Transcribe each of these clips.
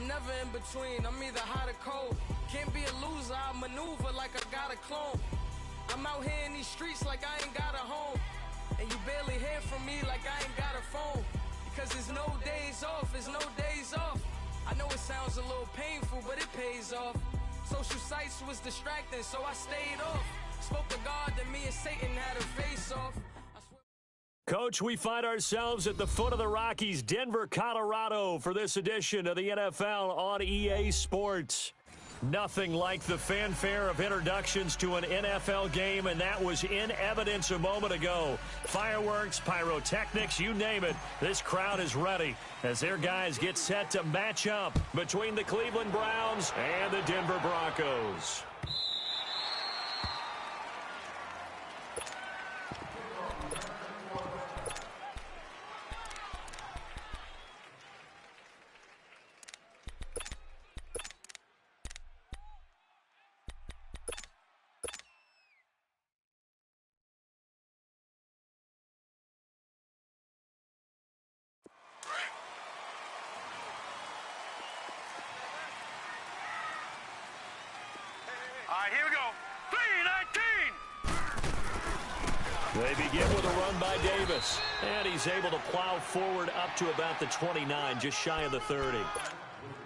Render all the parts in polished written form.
I'm never in between, I'm either hot or cold. Can't be a loser, I maneuver like I got a clone. I'm out here in these streets like I ain't got a home. And you barely hear from me like I ain't got a phone. Because there's no days off, there's no days off. I know it sounds a little painful, but it pays off. Social sites was distracting, so I stayed off. Spoke to God that me and Satan had a face off. Coach, we find ourselves at the foot of the Rockies, Denver, Colorado, for this edition of the NFL on EA Sports. Nothing like the fanfare of introductions to an NFL game, and that was in evidence a moment ago. Fireworks, pyrotechnics, you name it. This crowd is ready as their guys get set to match up between the Cleveland Browns and the Denver Broncos. All right, here we go. 3-19. They begin with a run by Davis, and he's able to plow forward up to about the 29, just shy of the 30.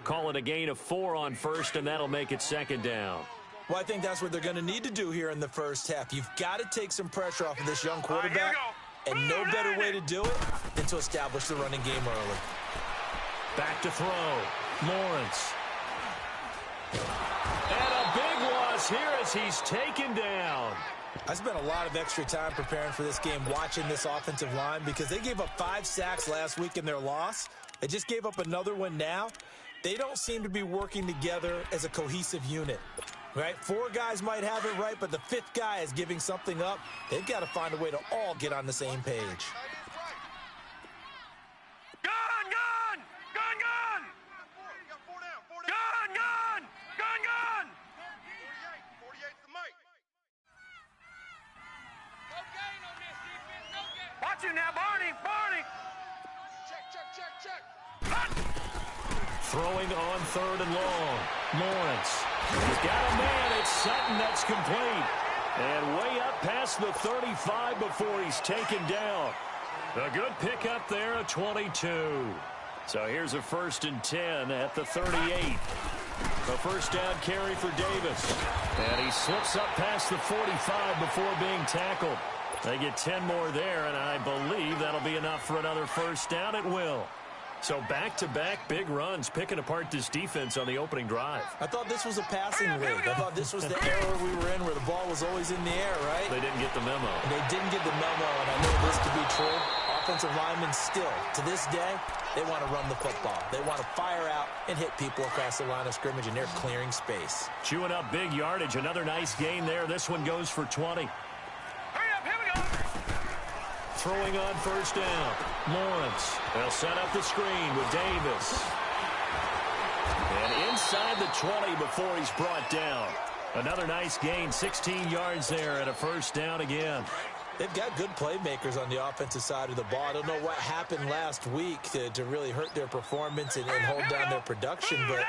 Call it a gain of 4 on first, and that'll make it second down. Well, I think that's what they're going to need to do here in the first half. You've got to take some pressure off of this young quarterback, and no better way to do it than to establish the running game early. Back to throw. Lawrence. And a big loss here as he's taken down. I spent a lot of extra time preparing for this game watching this offensive line because they gave up 5 sacks last week in their loss. They just gave up another one now. They don't seem to be working together as a cohesive unit. Right? 4 guys might have it right, but the 5th guy is giving something up. They've got to find a way to all get on the same page. Watch you now, Barney. Check. Throwing on 3rd and long. Lawrence. He's got a man. It's Sutton that's complete. And way up past the 35 before he's taken down. A good pickup there, a 22. So here's a 1st and 10 at the 38. A first down carry for Davis. And he slips up past the 45 before being tackled. They get 10 more there, and I believe that'll be enough for another first down. It will. So back-to-back big runs, picking apart this defense on the opening drive. I thought this was a passing league. I thought this was the era we were in where the ball was always in the air, right? They didn't get the memo. They didn't get the memo, and I know this to be true. Offensive linemen still, to this day, they want to run the football. They want to fire out and hit people across the line of scrimmage, and they're clearing space. Chewing up big yardage. Another nice gain there. This one goes for 20. Throwing on first down. Lawrence. They'll set up the screen with Davis. And inside the 20 before he's brought down. Another nice gain, 16 yards there and a first down again. They've got good playmakers on the offensive side of the ball. I don't know what happened last week to really hurt their performance and hold down their production, but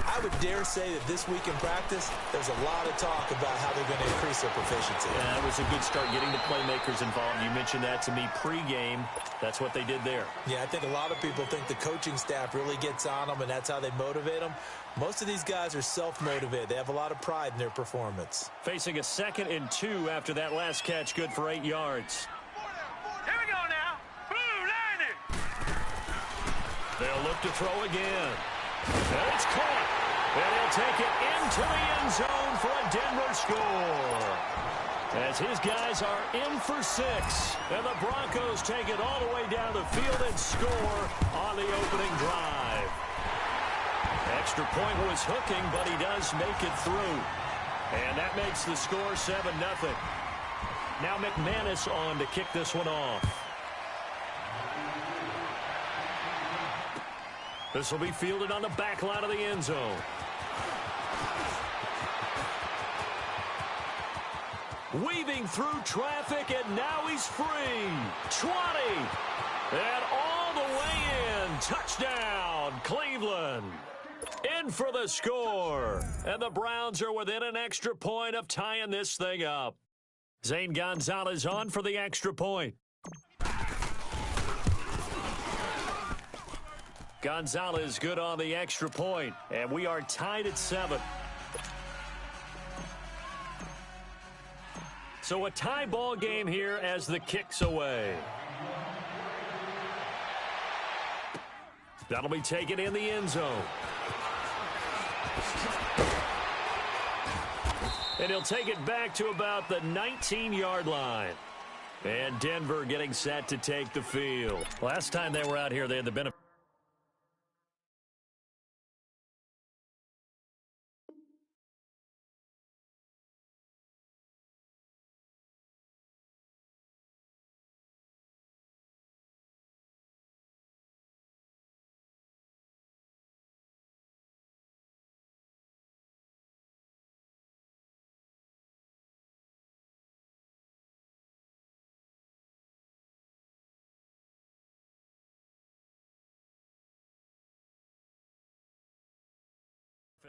I would dare say that this week in practice, there's a lot of talk about how they're going to increase their proficiency. Yeah, that was a good start getting the playmakers involved. You mentioned that to me pregame. That's what they did there. Yeah, I think a lot of people think the coaching staff really gets on them, and that's how they motivate them. Most of these guys are self-motivated. They have a lot of pride in their performance. Facing a 2nd and 2 after that last catch, good for 8 yards. Here we go now. Blue 90. They'll look to throw again. And it's caught. And he'll take it into the end zone for a Denver score. As his guys are in for 6. And the Broncos take it all the way down the field and score on the opening drive. Extra point was hooking, but he does make it through. And that makes the score 7-0. Now McManus on to kick this one off. This will be fielded on the back line of the end zone. Weaving through traffic, and now he's free. 20. And all the way in. Touchdown, Cleveland. In for the score. And the Browns are within an extra point of tying this thing up. Zane Gonzalez on for the extra point. Gonzalez good on the extra point, and we are tied at 7. So a tie ball game here as the kick's away. That'll be taken in the end zone. And he'll take it back to about the 19-yard line. And Denver getting set to take the field. Last time they were out here, they had the benefit.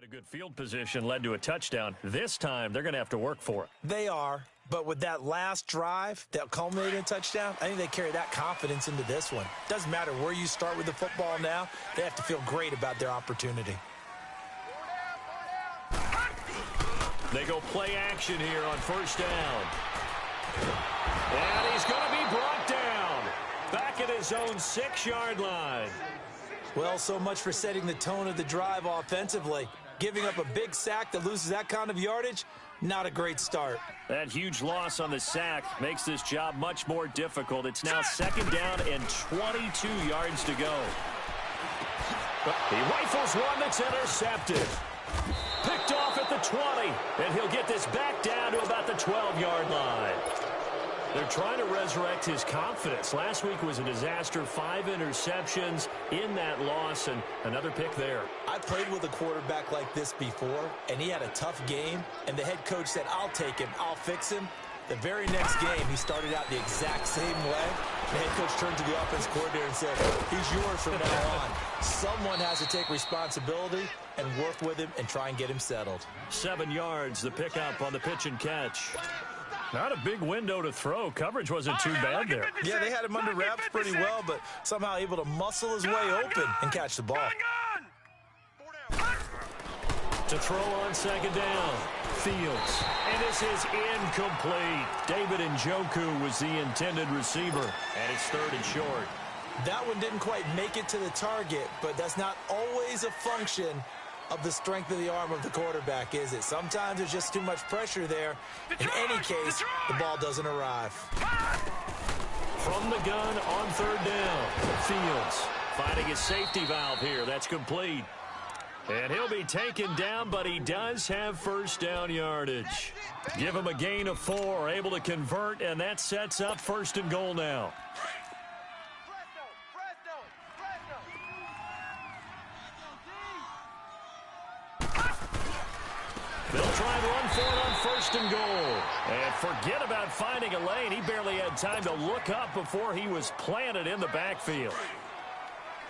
A good field position led to a touchdown. This time, they're going to have to work for it. They are, but with that last drive that culminated in a touchdown, I think they carry that confidence into this one. Doesn't matter where you start with the football now. They have to feel great about their opportunity. They go play action here on first down. And he's going to be brought down. Back at his own 6-yard line. Well, so much for setting the tone of the drive offensively. Giving up a big sack that loses that kind of yardage, not a great start. That huge loss on the sack makes this job much more difficult. It's now 2nd down and 22 yards to go. He rifles one that's intercepted. Picked off at the 20, and he'll get this back down to about the 12-yard line. They're trying to resurrect his confidence. Last week was a disaster. 5 interceptions in that loss, and another pick there. I played with a quarterback like this before, and he had a tough game, and the head coach said, I'll take him, I'll fix him. The very next game, he started out the exact same way. The head coach turned to the offense coordinator and said, he's yours from now on. Someone has to take responsibility and work with him and try and get him settled. 7 yards, the pickup on the pitch and catch. Not a big window to throw. Coverage wasn't too bad there. Yeah, they had him under wraps pretty well, but somehow able to muscle his way open and catch the ball. To throw on 2nd down, Fields. And this is incomplete. David Njoku was the intended receiver, and it's 3rd and short. That one didn't quite make it to the target, but that's not always a function of the strength of the arm of the quarterback, is it? Sometimes there's just too much pressure there. In any case, the ball doesn't arrive. From the gun on 3rd down, Fields finding his safety valve here. That's complete. And he'll be taken down, but he does have first down yardage. Give him a gain of 4, able to convert, and that sets up 1st and goal now. They'll try and run for it on 1st and goal. And forget about finding a lane. He barely had time to look up before he was planted in the backfield.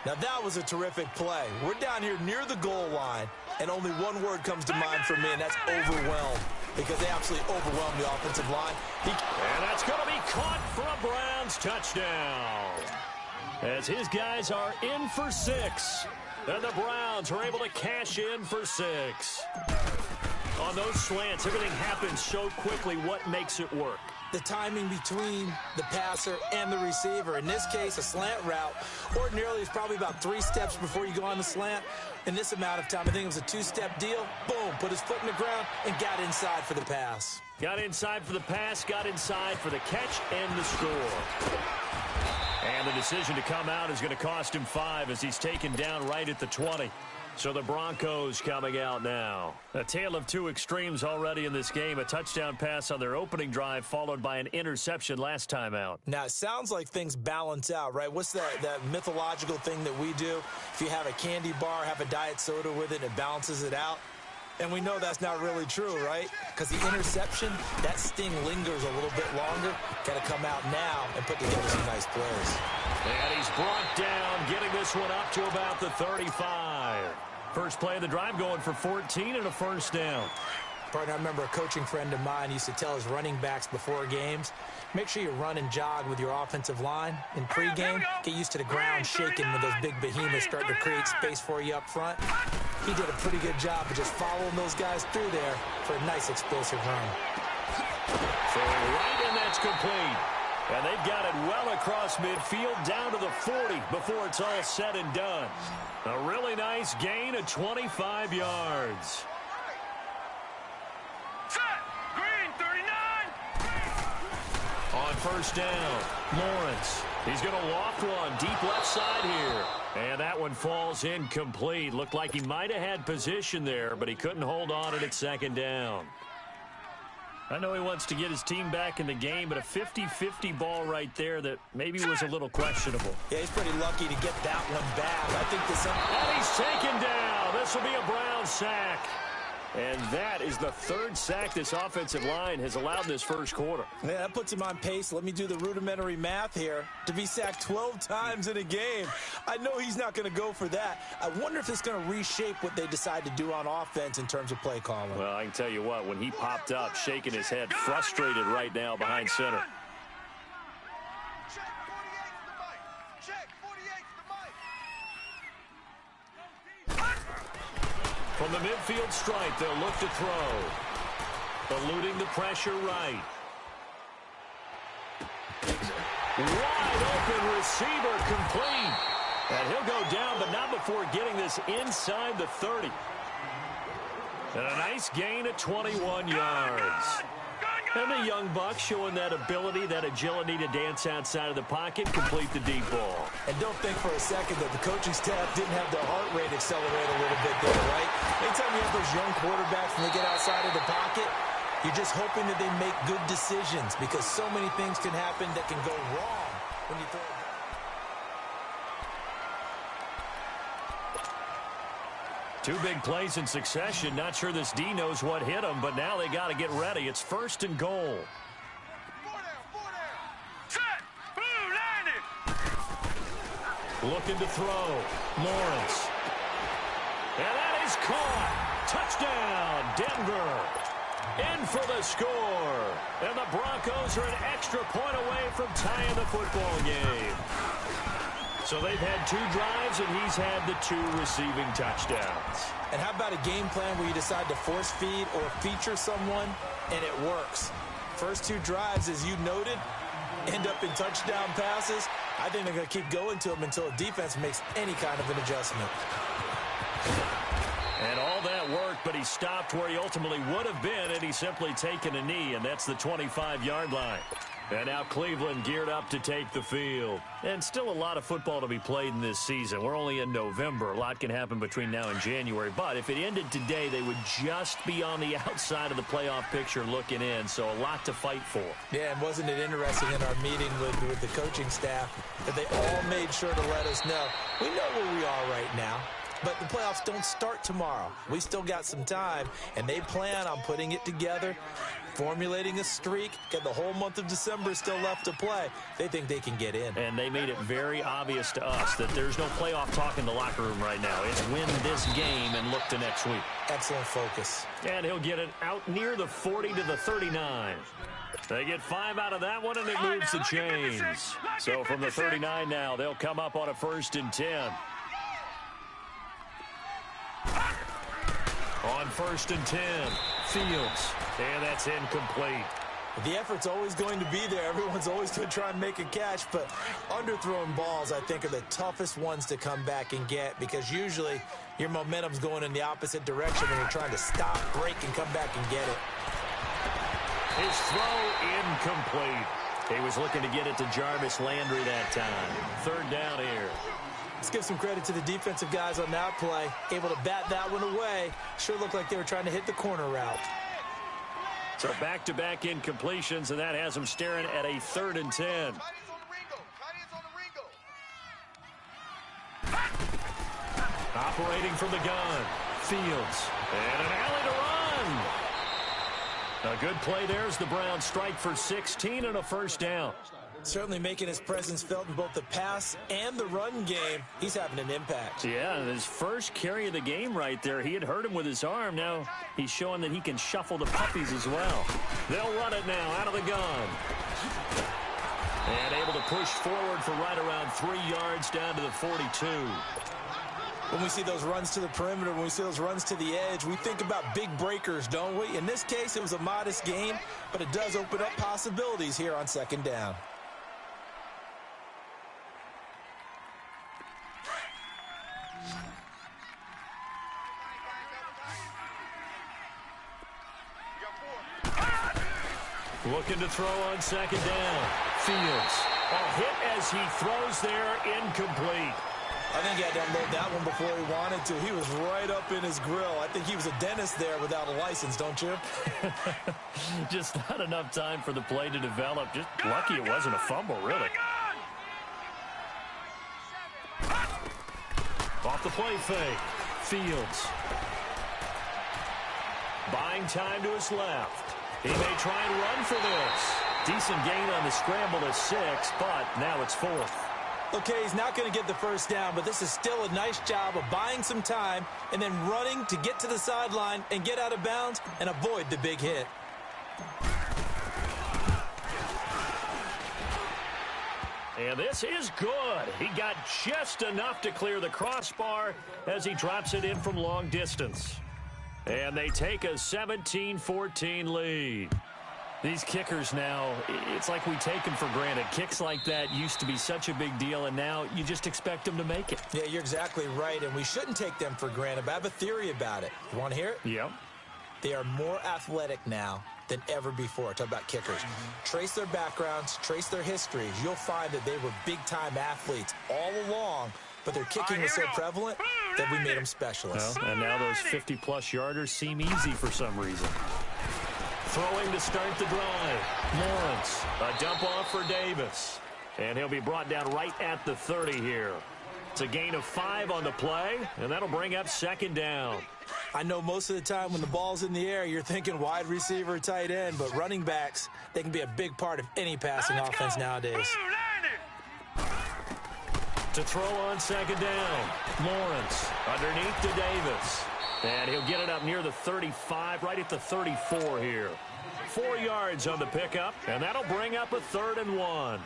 Now that was a terrific play. We're down here near the goal line, and only one word comes to mind for me, and that's overwhelmed, because they absolutely overwhelmed the offensive line. And that's going to be caught for a Browns touchdown, as his guys are in for 6. And the Browns are able to cash in for 6. On those slants, everything happens so quickly. What makes it work? The timing between the passer and the receiver. In this case, a slant route ordinarily is probably about 3 steps before you go on the slant. In this amount of time, I think it was a 2-step deal. Boom, put his foot in the ground and got inside for the pass. Got inside for the pass, got inside for the catch and the score. And the decision to come out is going to cost him 5 as he's taken down right at the 20. So the Broncos coming out now. A tale of 2 extremes already in this game. A touchdown pass on their opening drive followed by an interception last time out. Now, it sounds like things balance out, right? What's that mythological thing that we do? If you have a candy bar, have a diet soda with it, it balances it out. And we know that's not really true, right? Because the interception, that sting lingers a little bit longer. Got to come out now and put together some nice plays. And he's brought down, getting this one up to about the 35. First play of the drive going for 14 and a first down. Partner, I remember a coaching friend of mine used to tell his running backs before games, make sure you run and jog with your offensive line in pregame. Get used to the ground shaking when those big behemoths start to create space for you up front. He did a pretty good job of just following those guys through there for a nice explosive run. Throwing right, and that's complete. And they've got it well across midfield down to the 40 before it's all said and done. A really nice gain of 25 yards. Green 39. On first down, Lawrence. He's going to loft one deep left side here. And that one falls incomplete. Looked like he might have had position there, but he couldn't hold on at second down. I know he wants to get his team back in the game, but a 50-50 ball right there that maybe was a little questionable. Yeah, he's pretty lucky to get that one back. I think this... And he's taken down. This will be a Brown sack. And that is the third sack this offensive line has allowed in this first quarter. Yeah, that puts him on pace. Let me do the rudimentary math here. To be sacked 12 times in a game. I know he's not going to go for that. I wonder if it's going to reshape what they decide to do on offense in terms of play calling. Well, I can tell you what, when he popped up, shaking his head, frustrated right now behind center. From the midfield stripe, they'll look to throw. Eluding the pressure right. Wide open receiver complete. And he'll go down, but not before getting this inside the 30. And a nice gain of 21 yards. And the young buck showing that ability, that agility to dance outside of the pocket, complete the deep ball. And don't think for a second that the coaching staff didn't have their heart rate accelerate a little bit there, right? Anytime you have those young quarterbacks when they get outside of the pocket, you're just hoping that they make good decisions because so many things can happen that can go wrong when you throw it. Two big plays in succession. Not sure this D knows what hit him, but now they got to get ready. It's first and goal. Set. Blue landed. Looking to throw. Lawrence. And that is caught. Touchdown, Denver. In for the score. And the Broncos are an extra point away from tying the football game. So they've had two drives, and he's had the two receiving touchdowns. And how about a game plan where you decide to force feed or feature someone, and it works? First two drives, as you noted, end up in touchdown passes. I think they're going to keep going to them until a defense makes any kind of an adjustment. And all that worked, but he stopped where he ultimately would have been, and he's simply taken a knee, and that's the 25-yard line. And now Cleveland geared up to take the field. And still a lot of football to be played in this season. We're only in November. A lot can happen between now and January. But if it ended today, they would just be on the outside of the playoff picture looking in. So a lot to fight for. Yeah, and wasn't it interesting in our meeting with the coaching staff that they all made sure to let us know, we know where we are right now. But the playoffs don't start tomorrow. We still got some time, and they plan on putting it together, formulating a streak, got the whole month of December still left to play. They think they can get in. And they made it very obvious to us that there's no playoff talk in the locker room right now. It's win this game and look to next week. Excellent focus. And he'll get it out near the 40 to the 39. They get 5 out of that one, and it moves the chains. So from the 39 now, they'll come up on a 1st and 10. On 1st and 10, Fields, and that's incomplete. The effort's always going to be there. Everyone's always going to try and make a catch, but underthrown balls, I think, are the toughest ones to come back and get because usually your momentum's going in the opposite direction and you're trying to stop, break, and come back and get it. His throw incomplete. He was looking to get it to Jarvis Landry that time. 3rd down here. Let's give some credit to the defensive guys on that play. Able to bat that one away. Sure looked like they were trying to hit the corner route. So back-to-back incompletions, and that has them staring at a 3rd and 10. Operating from the gun, Fields. And an alley to run. A good play there as the Browns strike for 16 and a 1st down. Certainly making his presence felt in both the pass and the run game. He's having an impact. Yeah, his first carry of the game right there. He had hurt him with his arm. Now he's showing that he can shuffle the puppies as well. They'll run it now out of the gun. And able to push forward for right around 3 yards down to the 42. When we see those runs to the perimeter, when we see those runs to the edge, we think about big breakers, don't we? In this case, it was a modest gain, but it does open up possibilities here on second down. Looking to throw on second down. Fields. A hit as he throws there, incomplete. I think he had to unload that one before he wanted to. He was right up in his grill. I think he was a dentist there without a license, don't you? Just not enough time for the play to develop. Just lucky it wasn't a fumble, really. Off the play fake. Fields. Buying time to his left. He may try and run for this. Decent gain on the scramble to 6, but now it's 4th. Okay, he's not going to get the first down, but this is still a nice job of buying some time and then running to get to the sideline and get out of bounds and avoid the big hit. And this is good. He got just enough to clear the crossbar as he drops it in from long distance. And they take a 17-14 lead. These kickers now, it's like we take them for granted. Kicks like that used to be such a big deal, and now you just expect them to make it. Yeah, you're exactly right, and we shouldn't take them for granted, but I have a theory about it. You want to hear it? Yep. They are more athletic now than ever before. Talk about kickers. Trace their backgrounds, trace their histories. You'll find that they were big-time athletes all along, but their kicking was so prevalent that we made them specialists. Well, and now those 50-plus yarders seem easy for some reason. Throwing to start the drive. Lawrence. A dump off for Davis. And he'll be brought down right at the 30 here. It's a gain of 5 on the play, and that'll bring up second down. I know most of the time when the ball's in the air, you're thinking wide receiver, tight end, but running backs, they can be a big part of any passing offense nowadays. To throw on second down. Lawrence underneath to Davis. And he'll get it up near the 35, right at the 34 here. 4 yards on the pickup, and that'll bring up a 3rd and 1.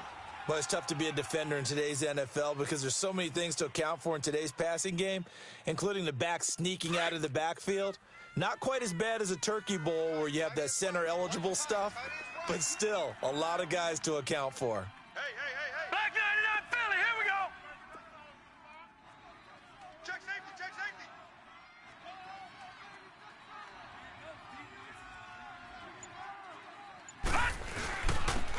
Well, it's tough to be a defender in today's NFL because there's so many things to account for in today's passing game, including the back sneaking out of the backfield. Not quite as bad as a turkey bowl where you have that center-eligible stuff, but still a lot of guys to account for. Hey. Black 99 Philly, here we go. Check safety.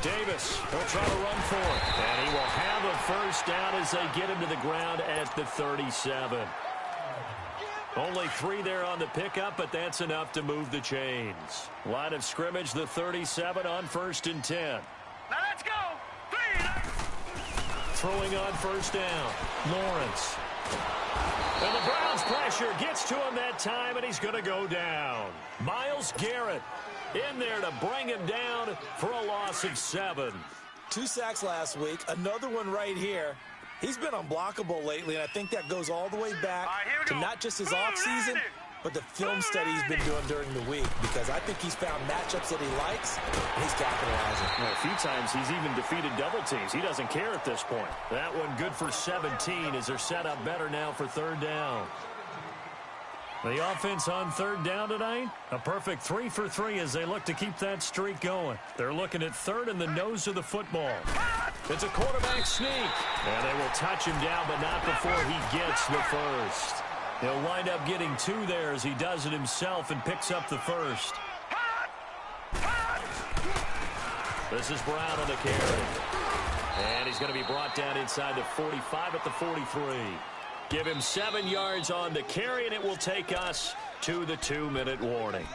Davis will try to run for it. And he will have a first down as they get him to the ground at the 37. Only 3 there on the pickup, but that's enough to move the chains. Line of scrimmage, the 37 on 1st and 10. Now let's go. Throwing on first down. Lawrence. And the Browns pressure gets to him that time, and he's going to go down. Myles Garrett in there to bring him down for a loss of 7. 2 sacks last week, another one right here. He's been unblockable lately, and I think that goes all the way back to not just his offseason, but the film study he's been doing during the week, because I think he's found matchups that he likes, and he's capitalizing. Well, a few times he's even defeated double teams. He doesn't care at this point. That one good for 17 as they're set up better now for 3rd down. The offense on 3rd down tonight, a perfect 3 for 3 as they look to keep that streak going. They're looking at 3rd in the nose of the football. It's a quarterback sneak. And they will touch him down, but not before he gets the first. He'll wind up getting 2 there as he does it himself and picks up the first. This is Brown on the carry. And he's going to be brought down inside the 45 at the 43. Give him 7 yards on the carry, and it will take us to the 2-minute warning.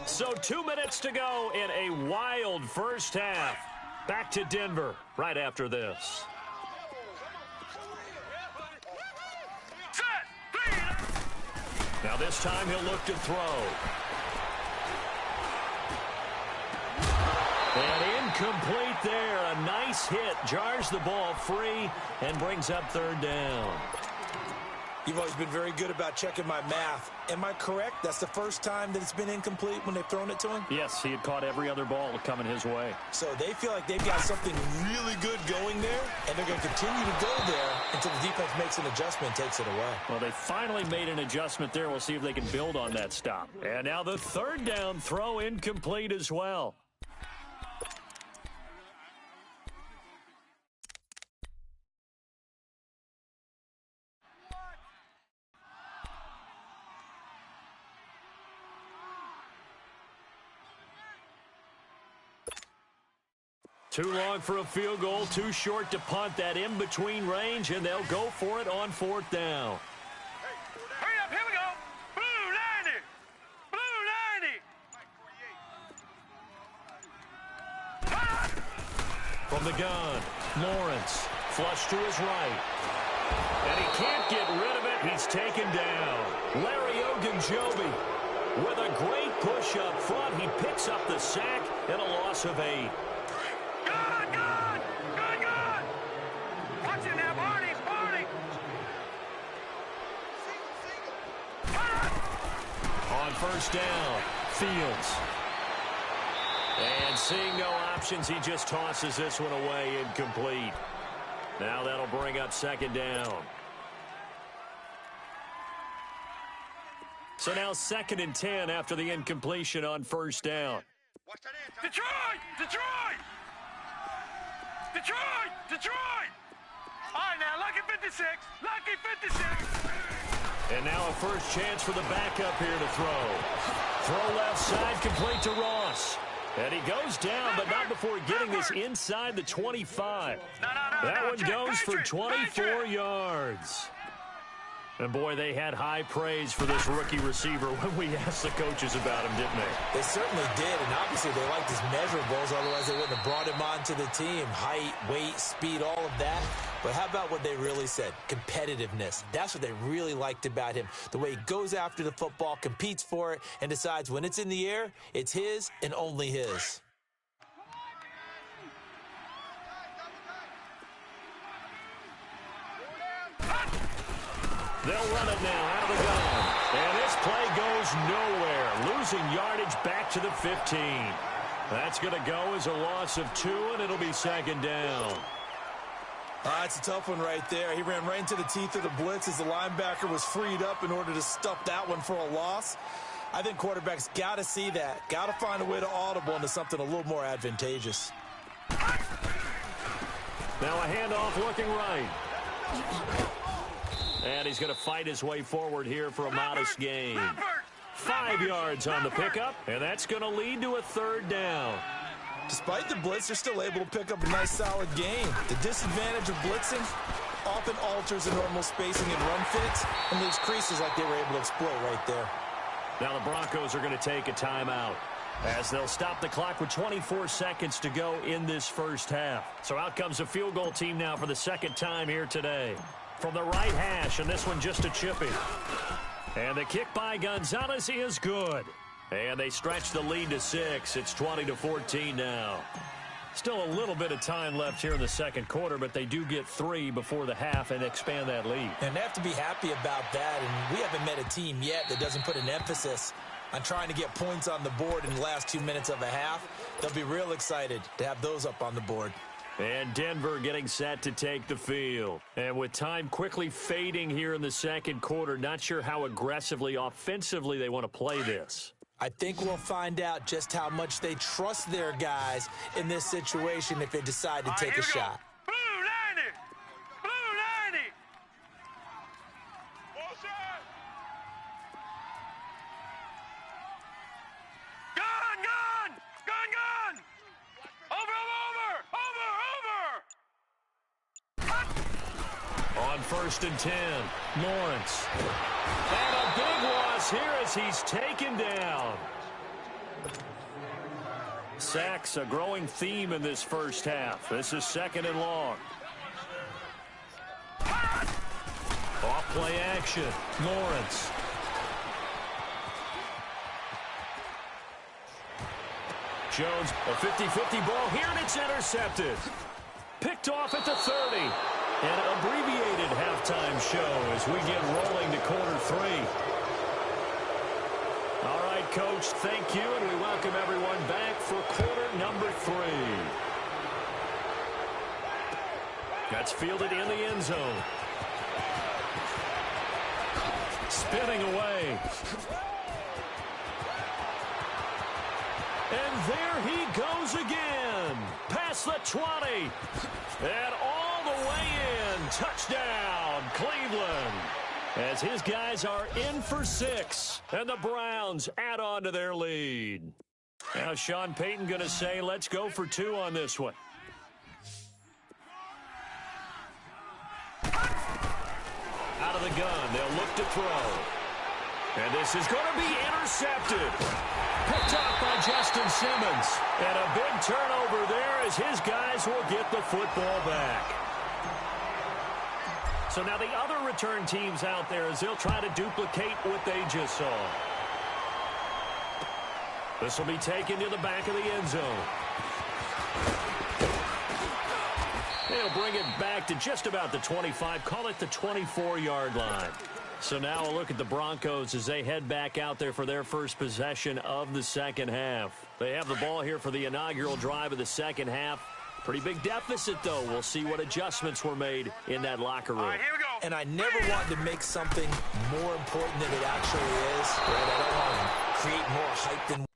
So 2 minutes to go in a wild first half. Back to Denver right after this. Now this time he'll look to throw. And incomplete there. A nice base hit jars the ball free and brings up third down. You've always been very good about checking my math. Am I correct? That's the first time that it's been incomplete when they've thrown it to him? Yes, he had caught every other ball coming his way. So they feel like they've got something really good going there, and they're going to continue to go there until the defense makes an adjustment and takes it away. Well, they finally made an adjustment there. We'll see if they can build on that stop. And now the third down throw incomplete as well. Too long for a field goal, too short to punt that in-between range, and they'll go for it on fourth down. Hurry up, here we go. Blue 90. Blue 90. From the gun, Lawrence, flush to his right. And he can't get rid of it. He's taken down. Larry Ogunjobi with a great push up front. He picks up the sack and a loss of 8. Watch it now, Barney. On first down, Fields. And seeing no options, he just tosses this one away, incomplete. Now that'll bring up second down. So now 2nd and 10 after the incompletion on first down. Watch that in, Detroit! All right, now, lucky 56. And now a first chance for the backup here to throw. Throw left side, complete to Ross. And he goes down, but not before getting this inside the 25. That one goes for 24 yards. And, boy, they had high praise for this rookie receiver when we asked the coaches about him, didn't they? They certainly did, and obviously they liked his measurables, otherwise they wouldn't have brought him onto the team. Height, weight, speed, all of that. But how about what they really said? Competitiveness. That's what they really liked about him. The way he goes after the football, competes for it, and decides when it's in the air, it's his and only his. They'll run it now out of the gun. And this play goes nowhere. Losing yardage back to the 15. That's going to go as a loss of 2, and it'll be second down. That's a tough one right there. He ran right into the teeth of the blitz as the linebacker was freed up in order to stuff that one for a loss. I think quarterbacks got to see that. Got to find a way to audible into something a little more advantageous. Now a handoff looking right. And he's going to fight his way forward here for a modest gain. 5 yards on the pickup, and that's going to lead to a third down. Despite the blitz, they're still able to pick up a nice, solid gain. The disadvantage of blitzing often alters the normal spacing and run fits and leaves creases like they were able to exploit right there. Now the Broncos are going to take a timeout as they'll stop the clock with 24 seconds to go in this first half. So out comes a field goal team now for the second time here today. From the right hash, and this one just a chippy. And the kick by Gonzalez is good. And they stretch the lead to 6. It's 20-14 now. Still a little bit of time left here in the second quarter, but they do get 3 before the half and expand that lead. And they have to be happy about that, and we haven't met a team yet that doesn't put an emphasis on trying to get points on the board in the last 2 minutes of a half. They'll be real excited to have those up on the board. And Denver getting set to take the field. And with time quickly fading here in the second quarter, not sure how aggressively, offensively they want to play this. I think we'll find out just how much they trust their guys in this situation if they decide to take a shot. Blue 90. Blue 90. Gun. Over. On 1st and 10, Lawrence. And a big loss here as he's taken down. Sacks, a growing theme in this first half. This is 2nd and long. Off play action, Lawrence. Jones, a 50-50 ball here, and it's intercepted. Picked off at the 30. An abbreviated halftime show as we get rolling to quarter 3. All right, Coach, thank you, and we welcome everyone back for quarter number 3. That's fielded in the end zone. Spinning away. And there he goes again. Past the 20. And all the way in. Touchdown, Cleveland. As his guys are in for 6. And the Browns add on to their lead. Now Sean Payton going to say, let's go for 2 on this one. Out of the gun, they'll look to throw. And this is going to be intercepted. Picked up by Justin Simmons. And a big turnover there as his guys will get the football back. So now the other return teams out there as they'll try to duplicate what they just saw. This will be taken to the back of the end zone. They'll bring it back to just about the 25, call it the 24-yard line. So now a look at the Broncos as they head back out there for their first possession of the second half. They have the ball here for the inaugural drive of the second half. Pretty big deficit, though. We'll see what adjustments were made in that locker room. All right, here we go. And I never want to make something more important than it actually is. Right? I don't want to create more hype than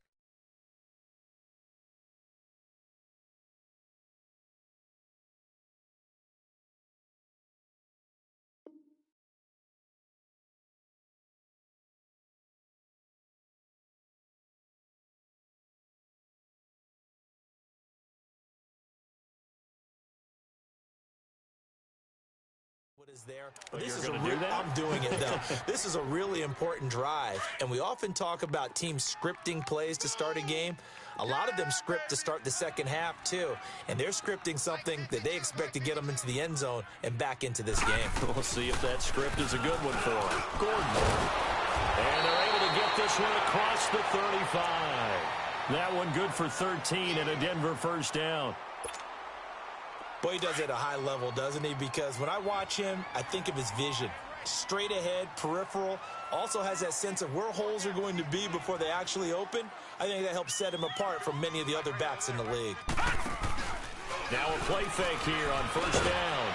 is there. But this is I'm doing it, though. This is a really important drive, and we often talk about teams scripting plays to start a game. A lot of them script to start the second half, too, and they're scripting something that they expect to get them into the end zone and back into this game. We'll see if that script is a good one for them. Gordon. And they're able to get this one across the 35. That one good for 13 and a Denver first down. Boy, he does it at a high level, doesn't he? Because when I watch him, I think of his vision. Straight ahead, peripheral, also has that sense of where holes are going to be before they actually open. I think that helps set him apart from many of the other backs in the league. Now a play fake here on first down.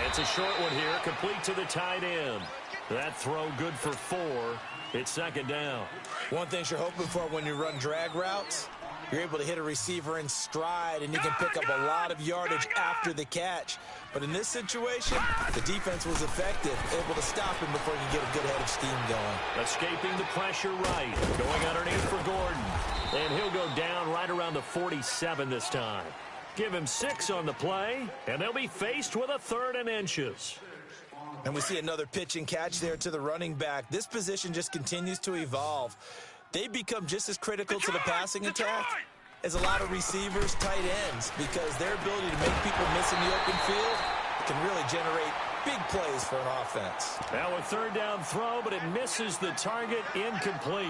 It's a short one here, complete to the tight end. That throw good for 4. It's second down. One thing you're hoping for when you run drag routes, you're able to hit a receiver in stride, and you can pick up a lot of yardage after the catch. But in this situation, the defense was effective, able to stop him before he could get a good head of steam going. Escaping the pressure right, going underneath for Gordon. And he'll go down right around the 47 this time. Give him 6 on the play, and they'll be faced with a 3rd and inches. And we see another pitch and catch there to the running back. This position just continues to evolve. They become just as critical to the passing attack as a lot of receivers, tight ends, because their ability to make people miss in the open field can really generate big plays for an offense. Now a 3rd down throw, but it misses the target, incomplete.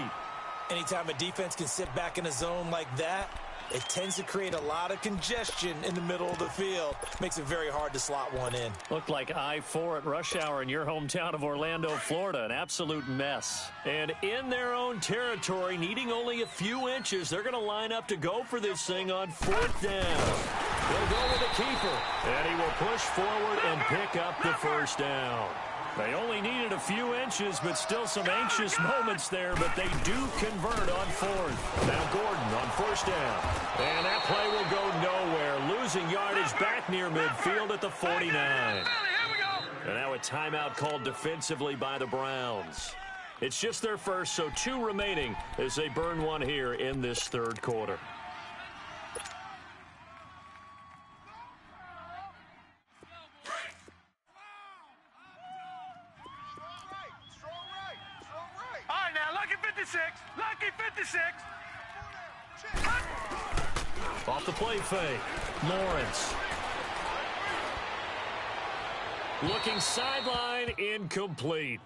Anytime a defense can sit back in a zone like that, it tends to create a lot of congestion in the middle of the field. Makes it very hard to slot one in. Looked like I-4 at rush hour in your hometown of Orlando, Florida. An absolute mess. And in their own territory, needing only a few inches, they're going to line up to go for this thing on 4th down. They'll go with the keeper. And he will push forward and pick up the first down. They only needed a few inches, but still some anxious moments there, but they do convert on 4th. Now Gordon on first down. And that play will go nowhere, losing yardage back near midfield at the 49. And now a timeout called defensively by the Browns. It's just their first, so 2 remaining as they burn one here in this 3rd quarter. Lucky 56. Off the play fake. Lawrence. Looking sideline, incomplete.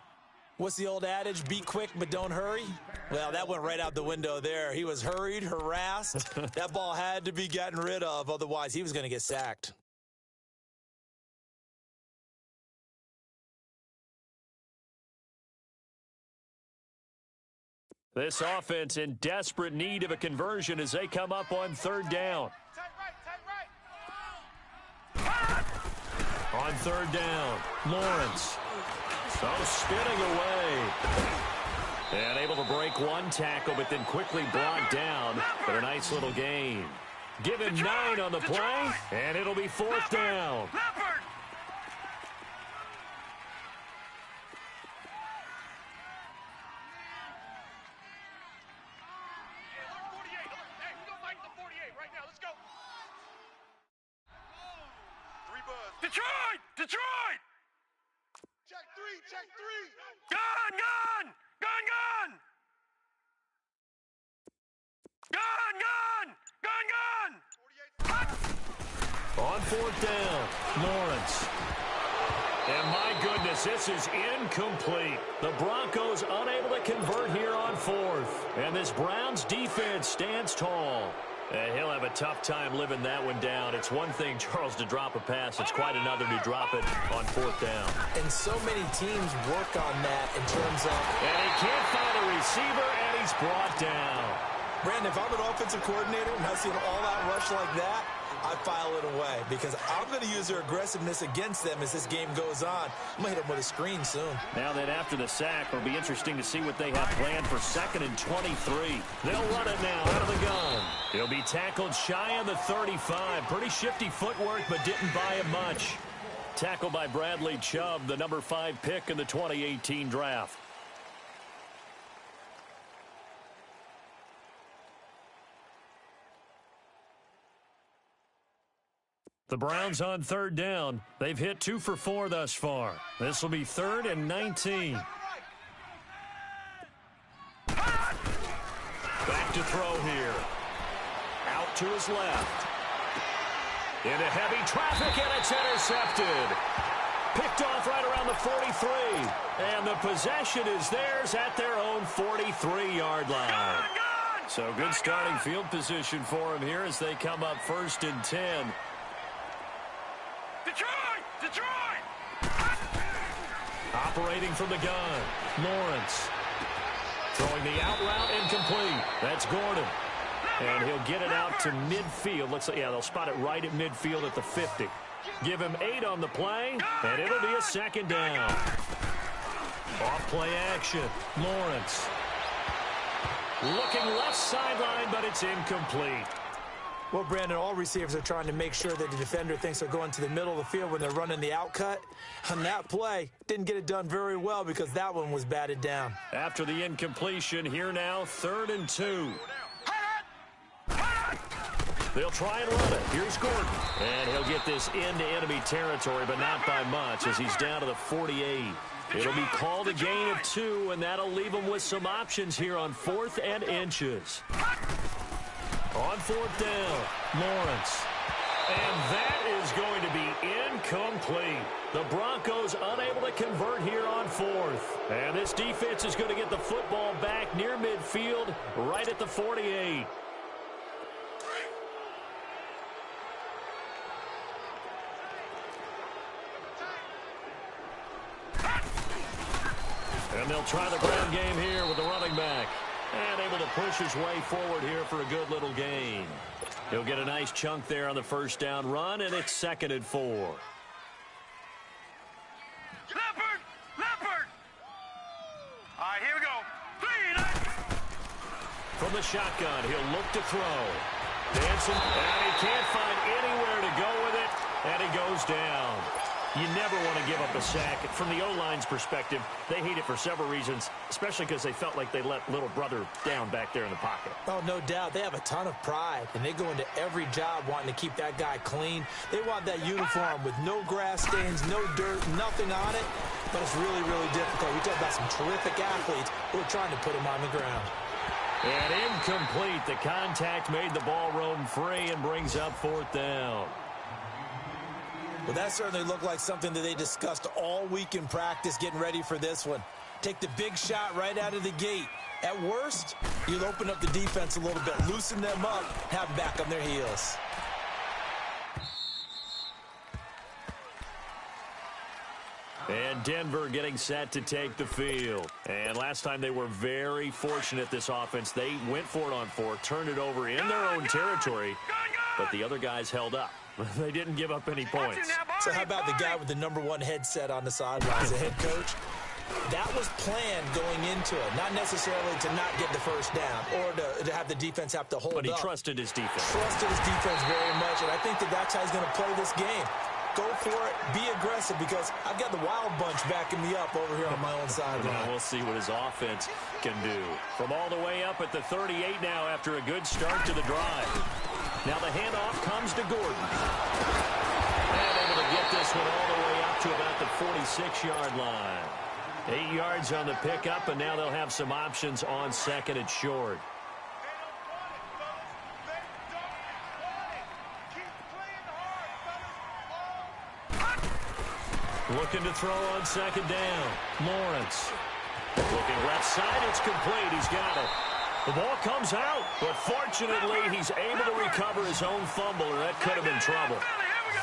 What's the old adage? Be quick, but don't hurry? Well, that went right out the window there. He was hurried, harassed. That ball had to be gotten rid of, otherwise he was going to get sacked. This offense in desperate need of a conversion as they come up on third down. On third down, Lawrence. Spinning away. And able to break one tackle, but then quickly brought down for a nice little gain. Give him 9 on the play, and it'll be fourth down. Detroit! Detroit! Check three! Gun! On fourth down, Lawrence. And my goodness, this is incomplete. The Broncos unable to convert here on fourth. And this Browns defense stands tall. He'll have a tough time living that one down. It's one thing, Charles, to drop a pass. It's quite another to drop it on fourth down. And so many teams work on that in terms of... And he can't find a receiver, and he's brought down. Brandon, if I'm an offensive coordinator and I see an all-out rush like that, I file it away because I'm going to use their aggressiveness against them as this game goes on. I'm going to hit them with a screen soon. Now that after the sack, it'll be interesting to see what they have planned for 2nd and 23. They'll run it now out of the gun. He'll be tackled shy of the 35. Pretty shifty footwork, but didn't buy him much. Tackled by Bradley Chubb, the number 5 pick in the 2018 draft. The Browns on third down. They've hit 2 for 4 thus far. This will be 3rd and 19. Back to throw here. Out to his left. Into heavy traffic, and it's intercepted. Picked off right around the 43. And the possession is theirs at their own 43-yard line. So good starting field position for him here as they come up 1st and 10. Detroit! Operating from the gun, Lawrence. Throwing the out route incomplete. That's Gordon. And he'll get it out to midfield. Looks like, yeah, they'll spot it right at midfield at the 50. Give him 8 on the play, and it'll be a 2nd down. Off play action, Lawrence. Looking left sideline, but it's incomplete. Well, Brandon, all receivers are trying to make sure that the defender thinks they're going to the middle of the field when they're running the out cut. On that play, didn't get it done very well because that one was batted down. After the incompletion, here now, 3rd and 2. They'll try and run it. Here's Gordon. And he'll get this into enemy territory, but not by much as he's down to the 48. It'll be called a gain of 2, and that'll leave him with some options here on 4th and inches. On 4th down, Lawrence. And that is going to be incomplete. The Broncos unable to convert here on 4th. And this defense is going to get the football back near midfield, right at the 48. And they'll try the ground game here with the running back. And able to push his way forward here for a good little gain. He'll get a nice chunk there on the 1st down run, and it's 2nd and 4. Leopard! All right, here we go. From the shotgun, he'll look to throw. Dancing, and he can't find anywhere to go with it, and he goes down. You never want to give up a sack. From the O-line's perspective, they hate it for several reasons, especially because they felt like they let little brother down back there in the pocket. Oh, no doubt. They have a ton of pride, and they go into every job wanting to keep that guy clean. They want that uniform with no grass stains, no dirt, nothing on it, but it's really, really difficult. We talk about some terrific athletes who are trying to put him on the ground. And incomplete. The contact made the ball roam free and brings up 4th down. Well, that certainly looked like something that they discussed all week in practice getting ready for this one. Take the big shot right out of the gate. At worst, you'll open up the defense a little bit, loosen them up, have them back on their heels. And Denver getting set to take the field. And last time they were very fortunate, this offense. They went for it on 4, turned it over in their own territory, but the other guys held up. They didn't give up any points. So how about the guy with the #1 headset on the sidelines, the head coach? That was planned going into it, not necessarily to not get the first down or to have the defense have to hold up. But he trusted his defense. Trusted his defense very much, and I think that's how he's going to play this game. Go for it, be aggressive, because I've got the wild bunch backing me up over here on my own sideline. We'll see what his offense can do. From all the way up at the 38 now after a good start to the drive. Now the handoff comes to Gordon. And able to get this one all the way up to about the 46-yard line. 8 yards on the pickup, and now they'll have some options on 2nd and short. Looking to throw on 2nd down. Lawrence. Looking left side, it's complete. He's got it. The ball comes out, but fortunately he's able to recover his own fumble, or that could have been trouble.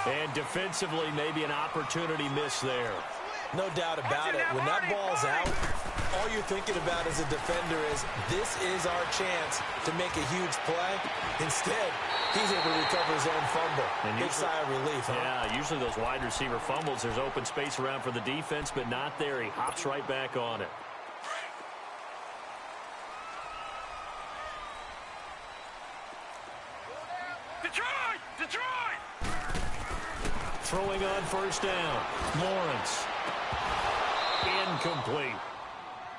And defensively, maybe an opportunity missed there. No doubt about it. When that ball's out, all you're thinking about as a defender is, this is our chance to make a huge play. Instead, he's able to recover his own fumble. And big sigh of relief, huh? Yeah, usually those wide receiver fumbles, there's open space around for the defense, but not there. He hops right back on it. Detroit! Detroit! Throwing on 1st down. Lawrence. Incomplete.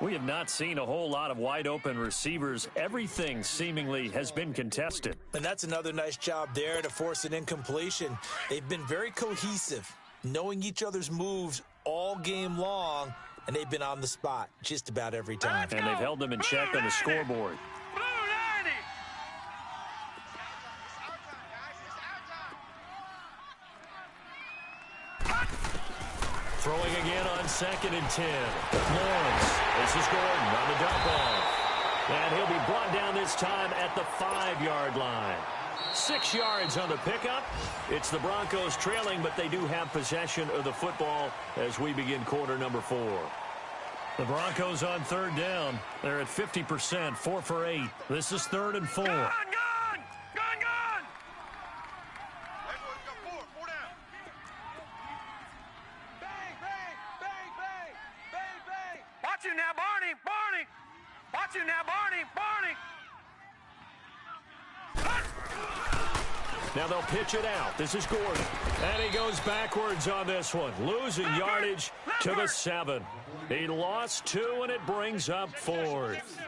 We have not seen a whole lot of wide-open receivers. Everything seemingly has been contested. And that's another nice job there to force an incompletion. They've been very cohesive, knowing each other's moves all game long, and they've been on the spot just about every time. And they've held them in check on the scoreboard. Throwing again on 2nd and 10. Lawrence. This is Gordon on the dump off. And he'll be brought down this time at the 5-yard line. 6 yards on the pickup. It's the Broncos trailing, but they do have possession of the football as we begin quarter number 4. The Broncos on 3rd down. They're at 50%, 4 for 8. This is 3rd and 4. Gone! Watch him now, Barney! Watch him now, Barney! Now they'll pitch it out. This is Gordon. And he goes backwards on this one. Losing yardage to the 7. He lost 2, and it brings up 4th.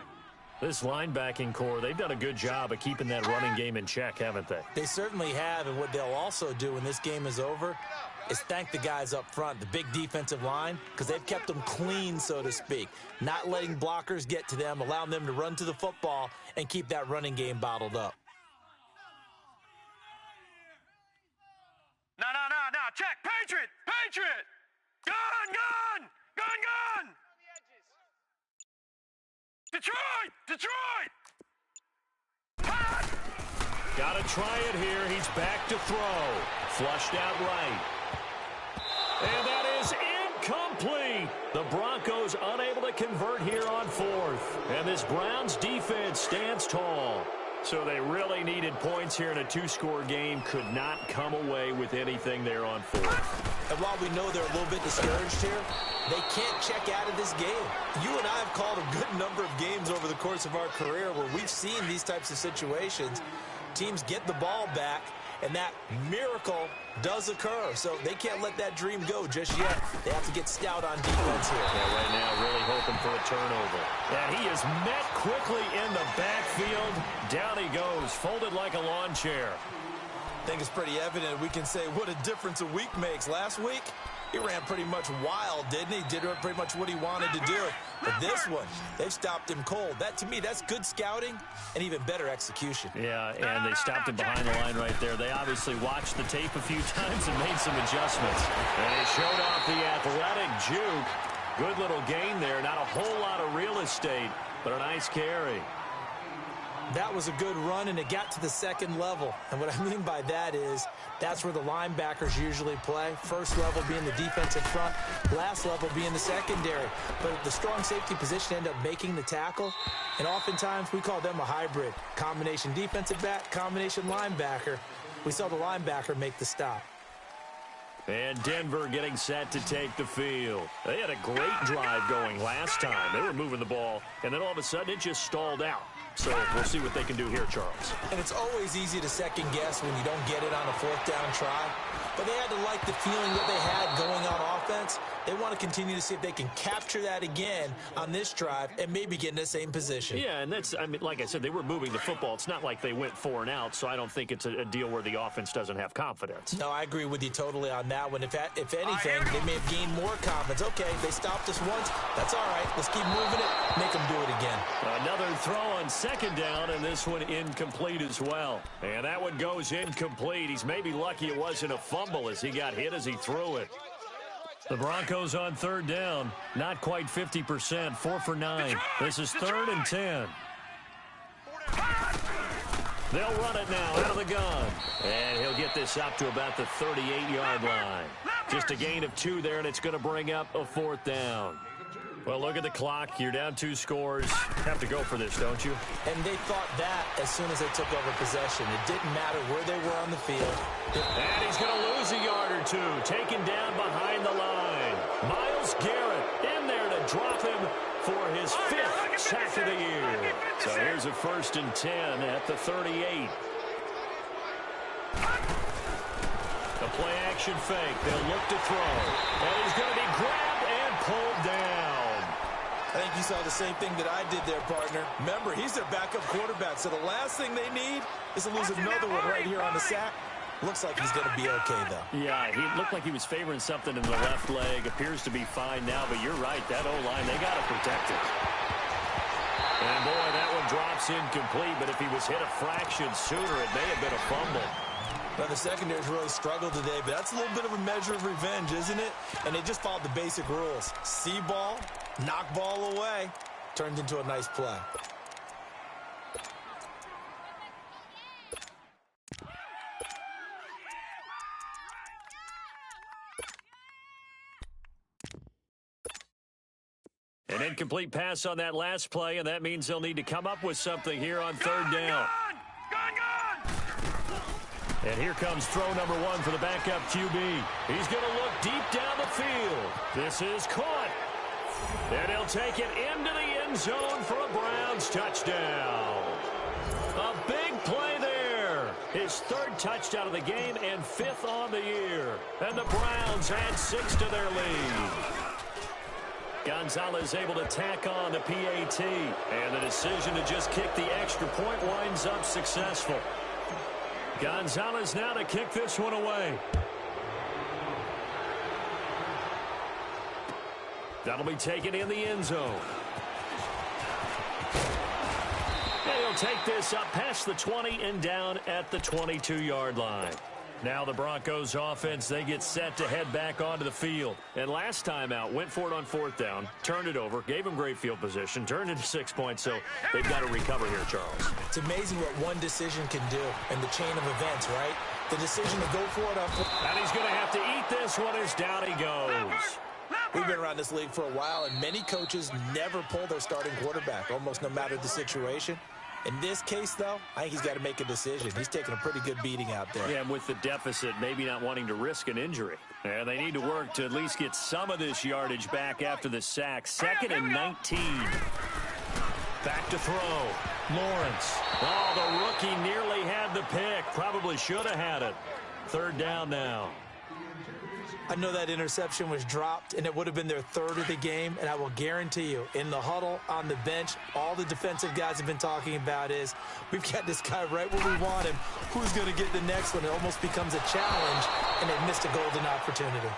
This linebacking core, they've done a good job of keeping that running game in check, haven't they? They certainly have, and what they'll also do when this game is over is thank the guys up front, the big defensive line, because they've kept them clean, so to speak. Not letting blockers get to them, allowing them to run to the football and keep that running game bottled up. No. Check. Patriot! Gun! Detroit! Got to try it here. He's back to throw. Flushed out right. And that is incomplete. The Broncos unable to convert here on 4th. And this Browns defense stands tall. So they really needed points here in a 2-score game. Could not come away with anything there on 4th. And while we know they're a little bit discouraged here, they can't check out of this game. You and I have called a good number of games over the course of our career where we've seen these types of situations. Teams get the ball back, and that miracle does occur. So they can't let that dream go just yet. They have to get stout on defense here. Yeah, right now really hoping for a turnover. And he is met quickly in the backfield. Down he goes, folded like a lawn chair. I think it's pretty evident. We can say what a difference a week makes. Last week, he ran pretty much wild, didn't he? Did pretty much what he wanted to do. But this one, they've stopped him cold. That, to me, that's good scouting and even better execution. Yeah, and they stopped him behind the line right there. They obviously watched the tape a few times and made some adjustments. And he showed off the athletic juke. Good little gain there. Not a whole lot of real estate, but a nice carry. That was a good run, and it got to the second level. And what I mean by that is that's where the linebackers usually play. First level being the defensive front, last level being the secondary. But the strong safety position ended up making the tackle, and oftentimes we call them a hybrid. Combination defensive back, combination linebacker. We saw the linebacker make the stop. And Denver getting set to take the field. They had a great drive going last time. They were moving the ball, and then all of a sudden it just stalled out. So we'll see what they can do here, Charles. And it's always easy to second guess when you don't get it on a fourth down try. But they had to like the feeling that they had going on offense. They want to continue to see if they can capture that again on this drive and maybe get in the same position. Yeah, and that's, I mean, like I said, they were moving the football. It's not like they went 4 and out, so I don't think it's a deal where the offense doesn't have confidence. No, I agree with you totally on that one. If anything, they may have gained more confidence. Okay, they stopped us once. That's all right. Let's keep moving it. Make them do it again. Another throw on second down, and this one incomplete as well. And that one goes incomplete. He's maybe lucky it wasn't a fumble as he got hit as he threw it. The Broncos on third down, not quite 50%, 4 for 9. This is 3rd and 10. They'll run it now out of the gun. And he'll get this up to about the 38-yard line. Just a gain of 2 there, and it's going to bring up a 4th down. Well, look at the clock. You're down 2 scores. Have to go for this, don't you? And they thought that as soon as they took over possession. It didn't matter where they were on the field. And he's going to lose a yard or 2. Taken down behind the line. Myles Garrett in there to drop him for his 5th sack of the year. So here's a 1st and 10 at the 38. The play-action fake. They'll look to throw. And he's going to be grabbed and pulled down. I think you saw the same thing that I did there, partner. Remember, he's their backup quarterback, so the last thing they need is to lose another one right here on the sack. Looks like he's going to be okay, though. Yeah, he looked like he was favoring something in the left leg. Appears to be fine now, but you're right. That O-line, they got to protect it. And, boy, that one drops incomplete, but if he was hit a fraction sooner, it may have been a fumble. Well, the secondary's really struggled today, but that's a little bit of a measure of revenge, isn't it? And they just followed the basic rules. See ball, knock ball away, turned into a nice play. An incomplete pass on that last play, and that means they'll need to come up with something here on 3rd down. And here comes throw number 1 for the backup QB. He's going to look deep down the field. This is caught. And he'll take it into the end zone for a Browns touchdown. A big play there. His 3rd touchdown of the game and 5th on the year. And the Browns add 6 to their lead. Gonzalez able to tack on the PAT. And the decision to just kick the extra point winds up successful. Gonzalez now to kick this one away. That'll be taken in the end zone. And he'll take this up past the 20 and down at the 22-yard line. Now the Broncos offense, they get set to head back onto the field. And last time out, went for it on 4th down, turned it over, gave them great field position, turned it to 6 points, so they've got to recover here, Charles. It's amazing what one decision can do in the chain of events, right? The decision to go for it on 4th. And he's going to have to eat this one as down he goes. We've been around this league for a while, and many coaches never pull their starting quarterback, almost no matter the situation. In this case, though, I think he's got to make a decision. He's taking a pretty good beating out there. Yeah, and with the deficit, maybe not wanting to risk an injury. And they need to work to at least get some of this yardage back after the sack. 2nd and 19. Back to throw. Lawrence. Oh, the rookie nearly had the pick. Probably should have had it. 3rd down now. I know that interception was dropped, and it would have been their 3rd of the game, and I will guarantee you, in the huddle, on the bench, all the defensive guys have been talking about is, we've got this guy right where we want him. Who's going to get the next one? It almost becomes a challenge, and they missed a golden opportunity.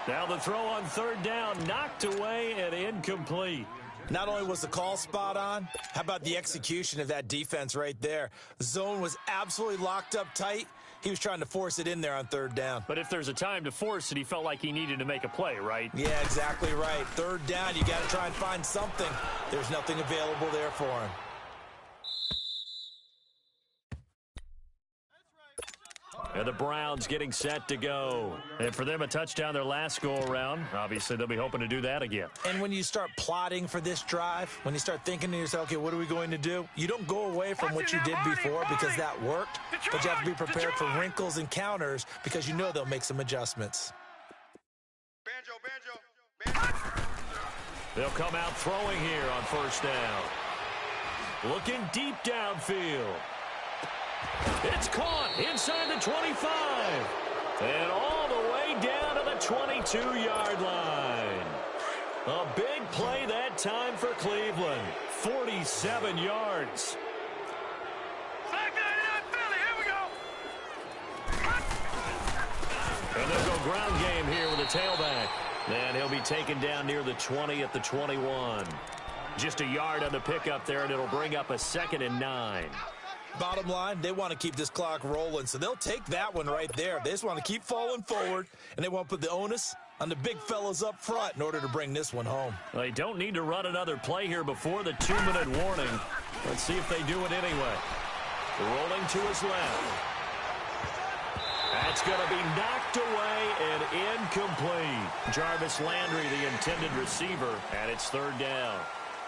Now the throw on 3rd down, knocked away and incomplete. Not only was the call spot on, how about the execution of that defense right there? The zone was absolutely locked up tight. He was trying to force it in there on 3rd down. But if there's a time to force it, he felt like he needed to make a play, right? Yeah, exactly right. 3rd down, you got to try and find something. There's nothing available there for him. And the Browns getting set to go. And for them, a touchdown their last go-around. Obviously, they'll be hoping to do that again. And when you start plotting for this drive, when you start thinking to yourself, okay, what are we going to do? You don't go away from what you did before because that worked, but you have to be prepared for wrinkles and counters because you know they'll make some adjustments. Banjo. They'll come out throwing here on first down. Looking deep downfield. It's caught inside the 25. And all the way down to the 22-yard line. A big play that time for Cleveland. 47 yards. Here we go. And they'll go ground game here with a tailback. And he'll be taken down near the 20 at the 21. Just a yard on the pickup there, and it'll bring up a 2nd and 9. Bottom line, they want to keep this clock rolling, so they'll take that one right there. They just want to keep falling forward, and they want to put the onus on the big fellas up front in order to bring this one home. They don't need to run another play here before the 2-minute warning. Let's see if they do it anyway. Rolling to his left. That's going to be knocked away and incomplete. Jarvis Landry, the intended receiver, and it's 3rd down.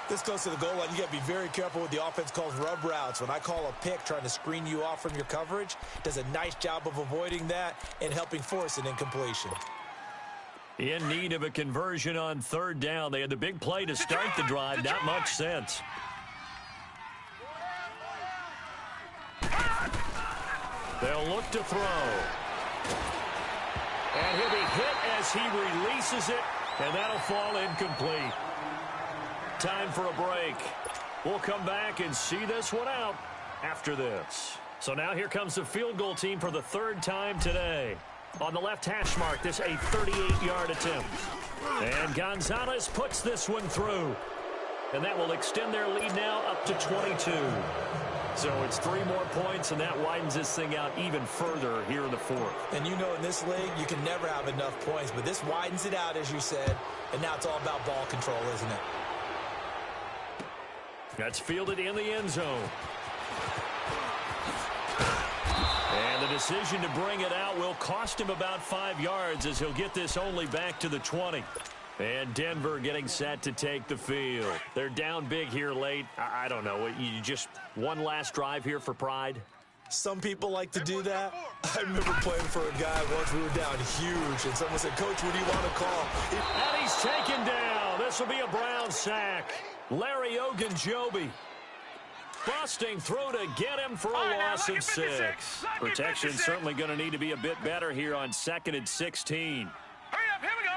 This close to the goal line, you got to be very careful with the offense calls rub routes. When I call a pick trying to screen you off from your coverage, does a nice job of avoiding that and helping force an incompletion. In need of a conversion on 3rd down. They had the big play to start the drive. Not much sense. They'll look to throw. And he'll be hit as he releases it, and that'll fall incomplete. Time for a break. We'll come back and see this one out after this. So now here comes the field goal team for the 3rd time today. On the left hash mark, this a 38-yard attempt. And Gonzalez puts this one through. And that will extend their lead now up to 22. So it's 3 more points, and that widens this thing out even further here in the 4th. And you know in this league, you can never have enough points, but this widens it out, as you said, and now it's all about ball control, isn't it? That's fielded in the end zone. And the decision to bring it out will cost him about 5 yards as he'll get this only back to the 20. And Denver getting set to take the field. They're down big here late. I don't know. You just one last drive here for pride? Some people like to do that. I remember playing for a guy once. We were down huge, and someone said, "Coach, what do you want to call?" And he's taken down. This will be a Brown sack. Larry Ogunjobi busting through to get him for a loss of 6. Protection certainly going to need to be a bit better here on 2nd and 16. Hurry up, here we go.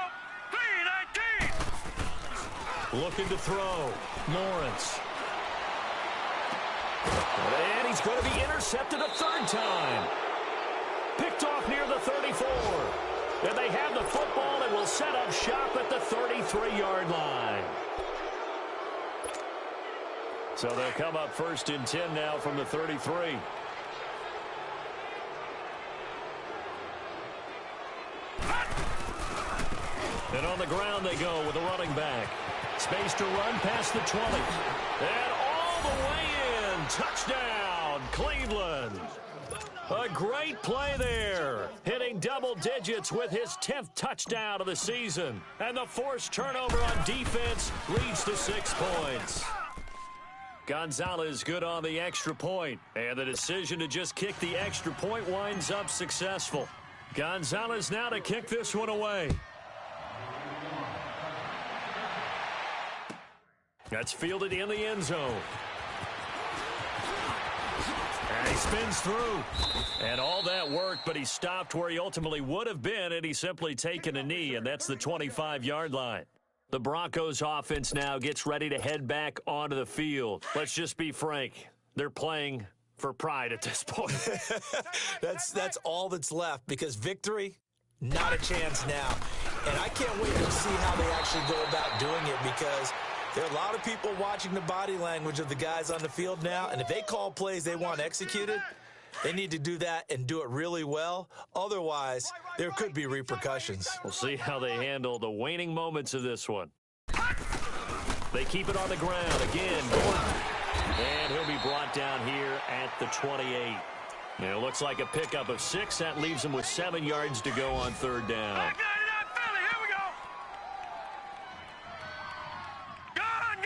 3-19. Looking to throw. Lawrence. And he's going to be intercepted a 3rd time. Picked off near the 34. And they have the football and will set up shop at the 33-yard line. So they'll come up 1st and 10 now from the 33. And on the ground they go with a running back. Space to run past the 20. And all the way in. Touchdown, Cleveland. A great play there. Hitting double digits with his 10th touchdown of the season. And the forced turnover on defense leads to 6 points. Gonzalez good on the extra point. And the decision to just kick the extra point winds up successful. Gonzalez now to kick this one away. That's fielded in the end zone. And he spins through. And all that worked, but he stopped where he ultimately would have been, and he's simply taken a knee, and that's the 25-yard line. The Broncos offense now gets ready to head back onto the field. Let's just be frank. They're playing for pride at this point. That's all that's left, because victory, not a chance now. And I can't wait to see how they actually go about doing it, because there are a lot of people watching the body language of the guys on the field now, and if they call plays they want executed, they need to do that and do it really well. Otherwise, there could be repercussions. We'll see how they handle the waning moments of this one. They keep it on the ground. Again, Gordon. And he'll be brought down here at the 28. And it looks like a pickup of 6. That leaves them with 7 yards to go on third down. Back 99 Philly. Here we go. Gone.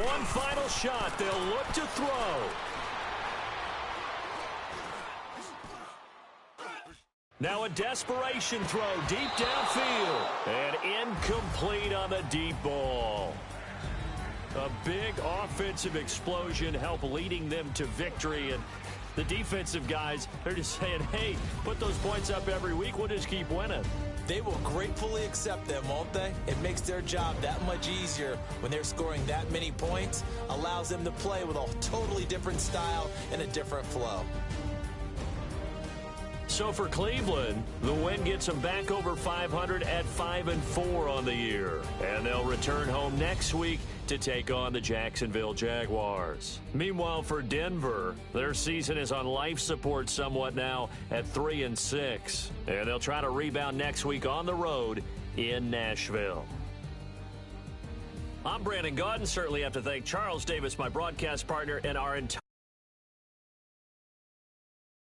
One final shot. They'll look to throw. Now a desperation throw deep downfield. And incomplete on the deep ball. A big offensive explosion helped leading them to victory. And the defensive guys, they're just saying, hey, put those points up every week. We'll just keep winning. They will gratefully accept them, won't they? It makes their job that much easier when they're scoring that many points. Allows them to play with a totally different style and a different flow. So for Cleveland, the win gets them back over 500 at 5-4 on the year. And they'll return home next week to take on the Jacksonville Jaguars. Meanwhile, for Denver, their season is on life support somewhat now at 3-6. And they'll try to rebound next week on the road in Nashville. I'm Brandon Gaudin. Certainly have to thank Charles Davis, my broadcast partner, and our entire